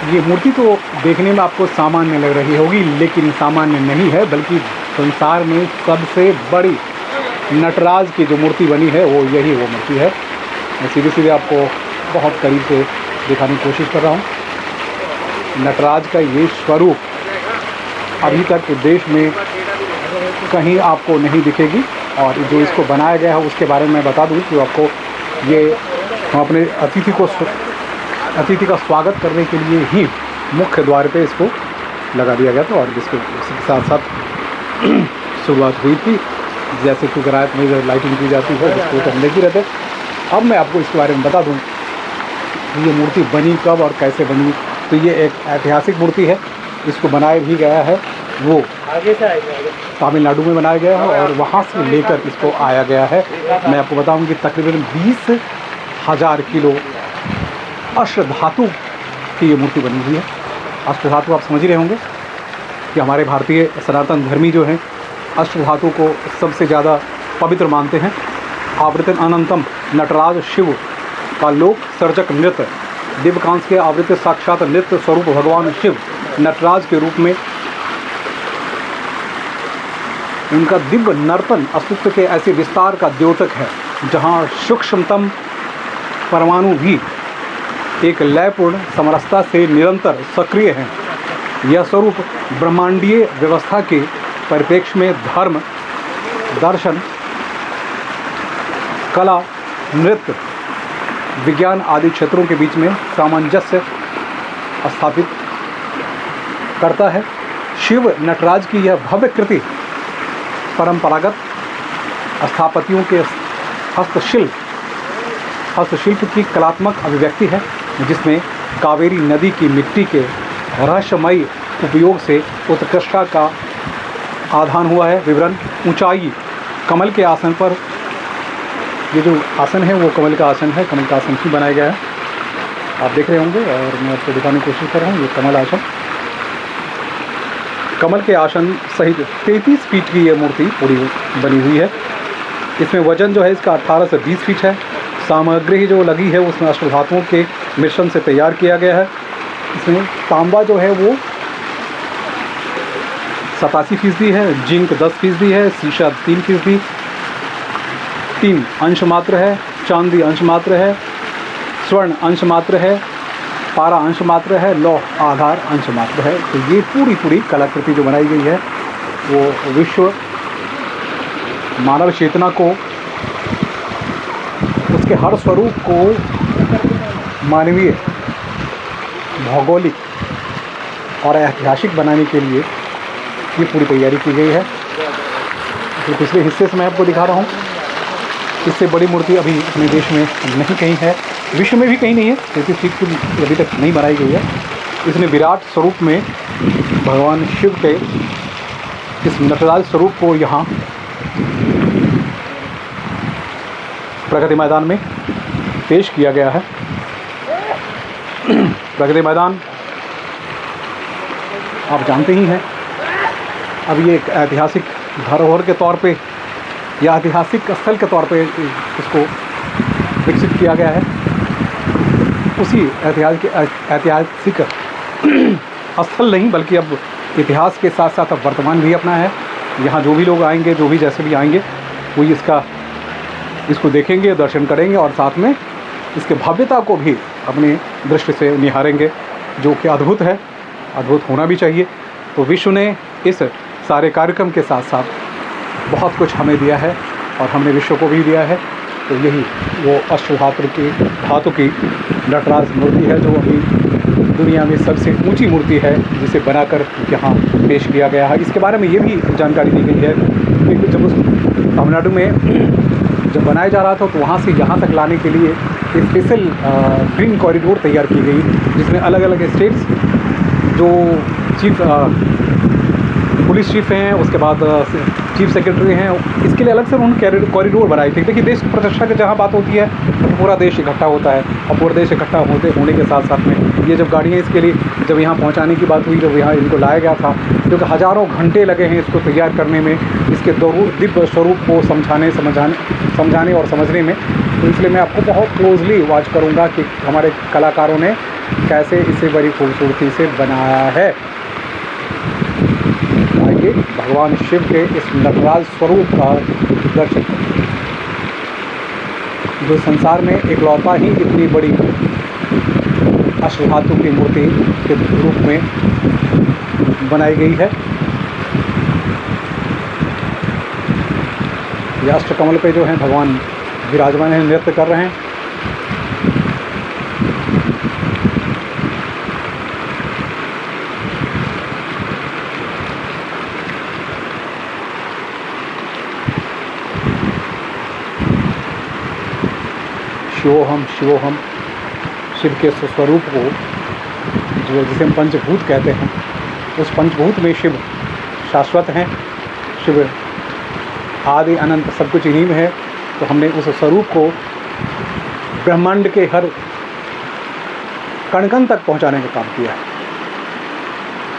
ये मूर्ति तो देखने में आपको सामान्य लग रही होगी, लेकिन सामान्य नहीं है, बल्कि संसार में सबसे बड़ी नटराज की जो मूर्ति बनी है वो यही वो मूर्ति है। मैं सीधे सीधे आपको बहुत करीब से दिखाने की कोशिश कर रहा हूँ। नटराज का ये स्वरूप अभी तक देश में कहीं आपको नहीं दिखेगी, और जो इसको बनाया गया है उसके बारे में मैं बता दूँ कि आपको ये हम अपने अतिथि का स्वागत करने के लिए ही मुख्य द्वार पे इसको लगा दिया गया था, और जिसके साथ साथ शुरुआत हुई थी। जैसे कि रात में जब लाइटिंग की जाती है उसको तो हम देख ही रहते। अब मैं आपको इसके बारे में बता दूं कि ये मूर्ति बनी कब और कैसे बनी। तो ये एक ऐतिहासिक मूर्ति है। इसको बनाया भी गया है वो तमिलनाडु में बनाया गया है, और वहाँ से लेकर इसको आया गया है। मैं आपको बताऊं कि तकरीबन 20,000 किलो अष्टधातु की ये मूर्ति बनी हुई है। अष्टधातु आप समझ ही रहे होंगे कि हमारे भारतीय सनातन धर्मी जो हैं अष्टधातु को सबसे ज़्यादा पवित्र मानते हैं। आवृतन अनंतम नटराज शिव का लोक सर्जक नृत्य, दिव्यकांश के आवृत साक्षात नृत्य स्वरूप भगवान शिव नटराज के रूप में उनका दिव्य नर्तन अस्तित्व के ऐसे विस्तार का द्योतक है जहाँ सूक्ष्मतम परमाणु भी एक लयपूर्ण समरसता से निरंतर सक्रिय हैं। यह स्वरूप ब्रह्मांडीय व्यवस्था के परिप्रेक्ष्य में धर्म, दर्शन, कला, नृत्य, विज्ञान आदि क्षेत्रों के बीच में सामंजस्य स्थापित करता है। शिव नटराज की यह भव्य कृति परंपरागत स्थापत्यों के हस्तशिल्प की कलात्मक अभिव्यक्ति है, जिसमें कावेरी नदी की मिट्टी के रहस्यमयी उपयोग से उत्कृष्टता का आधान हुआ है। विवरण: ऊंचाई, कमल के आसन पर, ये जो आसन है वो कमल का आसन है, कमल का आसन ही बनाया गया है, आप देख रहे होंगे, और मैं आपको दिखाने की कोशिश कर रहा हूँ। ये कमल आसन, कमल के आसन सहित 33 फीट की ये मूर्ति पूरी बनी हुई है। इसमें वजन जो है इसका 18 से 20 फीट है। सामग्री जो लगी है उसमें अष्टधातुओं के मिश्रण से तैयार किया गया है। इसमें तांबा जो है वो 87% है, जिंक 10% है, शीशा 3%, 3 अंश मात्र है, चांदी अंश मात्र है, स्वर्ण अंश मात्र है, पारा अंश मात्र है, लौह आधार अंश मात्र है। तो ये पूरी कलाकृति जो बनाई गई है वो विश्व मानव चेतना को, उसके हर स्वरूप को मानवीय, भौगोलिक और ऐतिहासिक बनाने के लिए ये पूरी तैयारी की गई है। तो पिछले हिस्से से मैं आपको दिखा रहा हूँ, इससे बड़ी मूर्ति अभी अपने देश में नहीं कहीं है, विश्व में भी कहीं नहीं है। 33 फीट की अभी तक नहीं बनाई गई है। इसने विराट स्वरूप में भगवान शिव के इस नटराज स्वरूप को यहाँ प्रगति मैदान में पेश किया गया है। प्रगति मैदान आप जानते ही हैं, अब ये एक ऐतिहासिक धरोहर के तौर पे या ऐतिहासिक स्थल के तौर पे इसको विकसित किया गया है। उसी ऐतिहासिक स्थल नहीं, बल्कि अब इतिहास के साथ साथ अब वर्तमान भी अपना है। यहाँ जो भी लोग आएंगे, जो भी जैसे भी आएंगे, वो इसको देखेंगे, दर्शन करेंगे, और साथ में इसके भव्यता को भी अपनी दृष्टि से निहारेंगे, जो कि अद्भुत है, अद्भुत होना भी चाहिए। तो विश्व ने इस सारे कार्यक्रम के साथ साथ बहुत कुछ हमें दिया है, और हमने विश्व को भी दिया है। तो यही वो धातु की नटराज मूर्ति है, जो अभी दुनिया में सबसे ऊंची मूर्ति है, जिसे बनाकर यहाँ पेश किया गया है। इसके बारे में ये भी जानकारी दी गई है कि जब उस तमिलनाडु में जब बनाया जा रहा था, तो वहाँ से यहाँ तक लाने के लिए एक स्पेशल ग्रीन कॉरिडोर तैयार की गई, जिसमें अलग अलग स्टेट्स जो चीफ पुलिस चीफ हैं, उसके बाद चीफ सेक्रेटरी हैं, इसके लिए अलग से उन्होंने कॉरिडोर बनाए थे। देखिए, देश की प्रतिष्ठा की जहाँ बात होती है तो पूरा देश इकट्ठा होता है, और पूरा देश इकट्ठा होने के साथ साथ में ये जब गाड़ियाँ इसके लिए जब यहाँ पहुँचाने की बात हुई, जब यहाँ इनको लाया गया था, क्योंकि हज़ारों घंटे लगे हैं इसको तैयार करने में, इसके दिव्य स्वरूप को समझाने और समझने में। तो इसलिए मैं आपको बहुत क्लोजली वॉच करूँगा कि हमारे कलाकारों ने कैसे इसे बड़ी खूबसूरती से बनाया है। आइए भगवान शिव के इस नटराज स्वरूप का दर्शन करें, जो संसार में इकलौता ही इतनी बड़ी अष्टधातु की मूर्ति के रूप में बनाई गई है। ये अष्टकमल पे जो हैं भगवान विराजमान हैं, नृत्य कर रहे हैं। शिवोहम शिवोहम, शिव के स्वरूप को जो जिसे हम पंचभूत कहते हैं, उस पंचभूत में शिव शाश्वत हैं। शिव आदि अनंत सब कुछ इन्हीं में है। तो हमने उस स्वरूप को ब्रह्मांड के हर कण कण तक पहुंचाने का काम किया है।